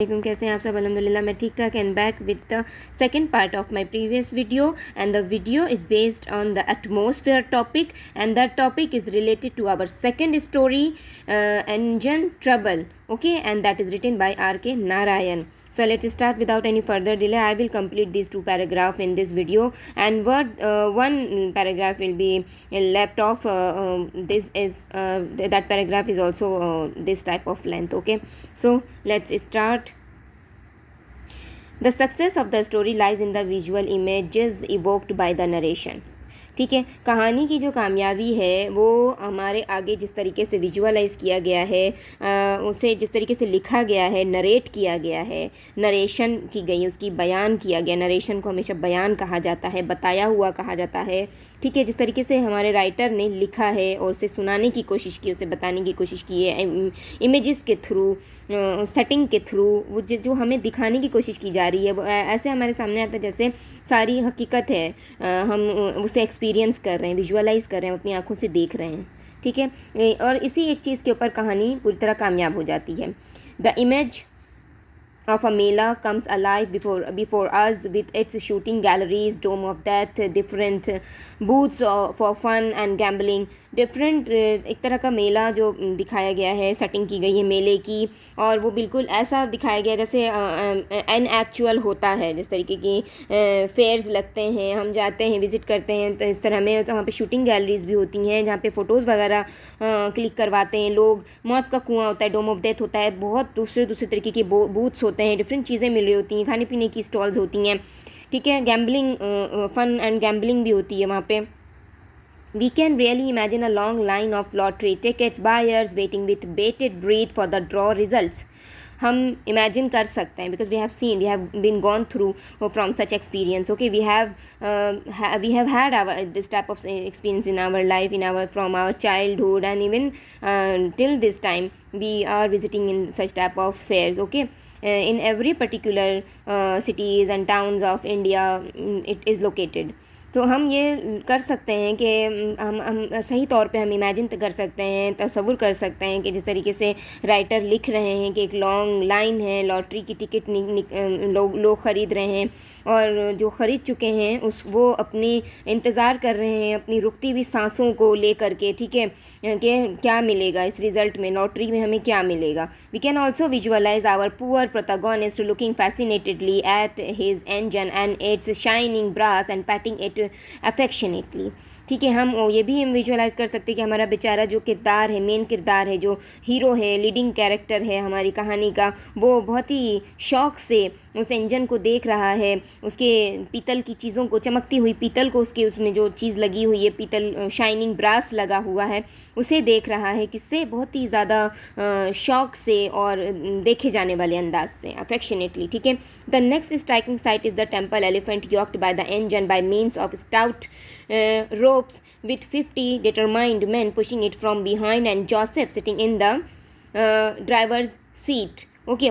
वालेकुम, कैसे हैं आप सब? अल्हम्दुलिल्लाह मैं ठीक ठाक and back with the second part of my previous video and the video is based on the atmosphere topic and that topic is related to our second story engine trouble, okay, and that is written by R.K. Narayan. So let's start without any further delay. I will complete these two paragraphs in this video, and one paragraph will be left off. This is that paragraph is also this type of length, okay. So let's start. The success of the story lies in the visual images evoked by the narration. ठीक है, कहानी की जो कामयाबी है वो हमारे आगे जिस तरीके से विजुअलाइज़ किया गया है, उसे जिस तरीके से लिखा गया है, नरेट किया गया है, नरेशन की गई, उसकी बयान किया गया। नरेशन को हमेशा बयान कहा जाता है, बताया हुआ कहा जाता है। ठीक है, जिस तरीके से हमारे राइटर ने लिखा है और उसे सुनाने की कोशिश की, उसे बताने की कोशिश की है इमेजेस के थ्रू, सेटिंग के थ्रू, वो जो हमें दिखाने की कोशिश की जा रही है वो ऐसे हमारे सामने आता है जैसे सारी हकीकत है, हम उसे एक्सपीरियंस कर रहे हैं, विजुअलाइज कर रहे हैं, अपनी आंखों से देख रहे हैं। ठीक है, और इसी एक चीज़ के ऊपर कहानी पूरी तरह कामयाब हो जाती है। The image of a Mela comes alive before us with its shooting galleries, dome of death, different booths for fun and gambling, different एक तरह का मेला जो दिखाया गया है, सेटिंग की गई है मेले की, और वो बिल्कुल ऐसा दिखाया गया जैसे एन एक्चुअल होता है, जिस तरीके की फेयर्स लगते हैं, हम जाते हैं, विज़िट करते हैं, तो इस तरह में तो वहाँ पे शूटिंग गैलरीज भी होती हैं जहाँ पे फ़ोटोज़ वगैरह क्लिक करवाते हैं लोग। मौत का कुआं होता है, डोम ऑफ डेथ होता है, बहुत दूसरे तरीके के बूथ्स होते हैं, डिफरेंट चीज़ें मिल रही होती हैं, खाने पीने की स्टॉल्स होती हैं। ठीक है, गैम्बलिंग, फन एंड गैम्बलिंग भी होती है वहाँ पे। We can really imagine a long line of lottery tickets buyers waiting with bated breath for the draw results. हम इमेजिन कर सकते हैं because we have seen, we have been gone through from such experience. Okay, we have had this type of experience in our life, from our childhood, and even till this time we are visiting in such type of fairs. Okay, in every particular cities and towns of India it is located. तो हम ये कर सकते हैं कि हम सही तौर पे हम इमेजिन कर सकते हैं, तसव्वुर कर सकते हैं कि जिस तरीके से राइटर लिख रहे हैं कि एक लॉन्ग लाइन है, लॉटरी की टिकट लोग ख़रीद रहे हैं, और जो ख़रीद चुके हैं वो अपनी इंतज़ार कर रहे हैं अपनी रुकती हुई सांसों को ले कर के। ठीक है, कि क्या मिलेगा इस रिज़ल्ट में, लॉटरी में हमें क्या मिलेगा। We can also visualize our poor protagonist looking fascinatedly at his engine and its shining brass and patting it affectionately. ठीक है, हम ये भी हम विजुअलाइज़ कर सकते हैं कि हमारा बेचारा जो किरदार है, मेन किरदार है, जो हीरो है, लीडिंग कैरेक्टर है हमारी कहानी का, वो बहुत ही शौक़ से उस इंजन को देख रहा है, उसके पीतल की चीज़ों को, चमकती हुई पीतल को, उसके उसमें जो चीज़ लगी हुई है, पीतल शाइनिंग ब्रास लगा हुआ है, उसे देख रहा है किससे, बहुत ही ज़्यादा शौक़ से और देखे जाने वाले अंदाज से, अफेक्शनेटली। ठीक है, the next striking sight is the temple elephant yoked by the engine by means of stout ropes with 50 determined men pushing it from behind, and Joseph sitting in the driver's seat. Okay,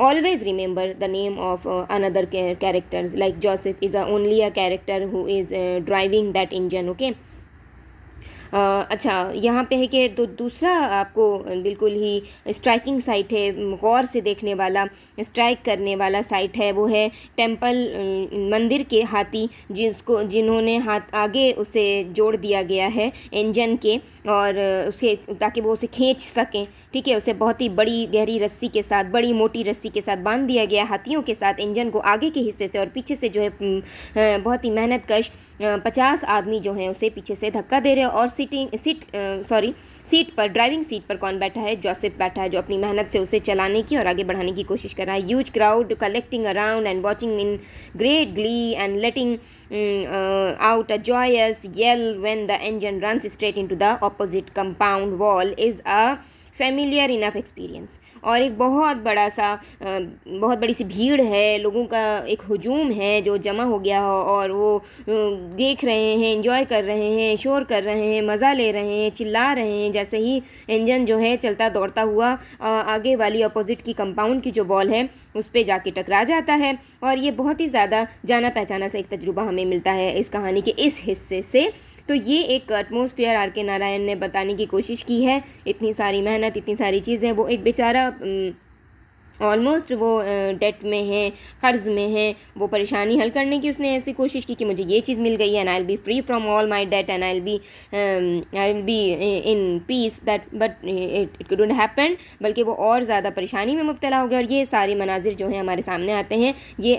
always remember the name of another character, like Joseph is only a character who is driving that engine. Okay, अच्छा, यहाँ पे है कि तो दूसरा आपको बिल्कुल ही striking site है, गौर से देखने वाला, स्ट्राइक करने वाला साइट है, वो है टेंपल, मंदिर के हाथी, जिन्होंने हाथ आगे उसे जोड़ दिया गया है इंजन के, और उसे ताकि वो उसे खींच सकें। ठीक है, उसे बहुत ही बड़ी गहरी रस्सी के साथ, बड़ी मोटी रस्सी के साथ बांध दिया गया हाथियों के साथ इंजन को आगे के हिस्से से, और पीछे से जो है बहुत ही मेहनत कश 50 आदमी जो हैं उसे पीछे से धक्का दे रहे हैं। और सीट पर, ड्राइविंग सीट पर कौन बैठा है? जोसेफ बैठा है, जो अपनी मेहनत से उसे चलाने की और आगे बढ़ाने की कोशिश कर रहा है। Huge crowd collecting around and watching in great Glee and letting out a joyous yell when the engine runs straight into the opposite compound wall is a familiar enough experience. और एक बहुत बड़ी सी भीड़ है, लोगों का एक हुजूम है जो जमा हो गया हो, और वो देख रहे हैं, एंजॉय कर रहे हैं, शोर कर रहे हैं, मज़ा ले रहे हैं, चिल्ला रहे हैं, जैसे ही इंजन जो है चलता दौड़ता हुआ आगे वाली अपोजिट की कंपाउंड की जो वॉल है उस पर जाके टकरा जाता है। और ये बहुत ही ज़्यादा जाना पहचाना सा एक तजुर्बा हमें मिलता है इस कहानी के इस हिस्से से। तो ये एक एटमॉस्फेयर आर के नारायण ने बताने की कोशिश की है। इतनी सारी मेहनत, इतनी सारी चीज़ें, वो एक बेचारा ऑलमोस्ट वो डेट में है, क़र्ज़ में है, वो परेशानी हल करने की उसने ऐसी कोशिश की कि मुझे ये चीज़ मिल गई and I will be free from all my debt and I will be in peace that, but it couldn't happen, बल्कि वो और ज़्यादा परेशानी में मुब्तला हो गया। और ये सारे मनाजिर जो हैं हमारे सामने आते हैं। ये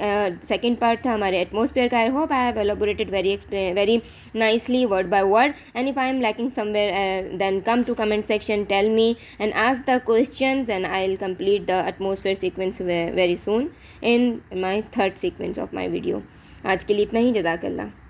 सेकेंड पार्ट था हमारे एटमोसफेयर का। I hope I have elaborated very nicely word by word, and if I am lacking somewhere then come to comment section, tell me and ask the questions, and I'll complete the atmosphere sequence very soon in my third sequence of my video. आज के लिए इतना ही। जज़ाकल्लाह।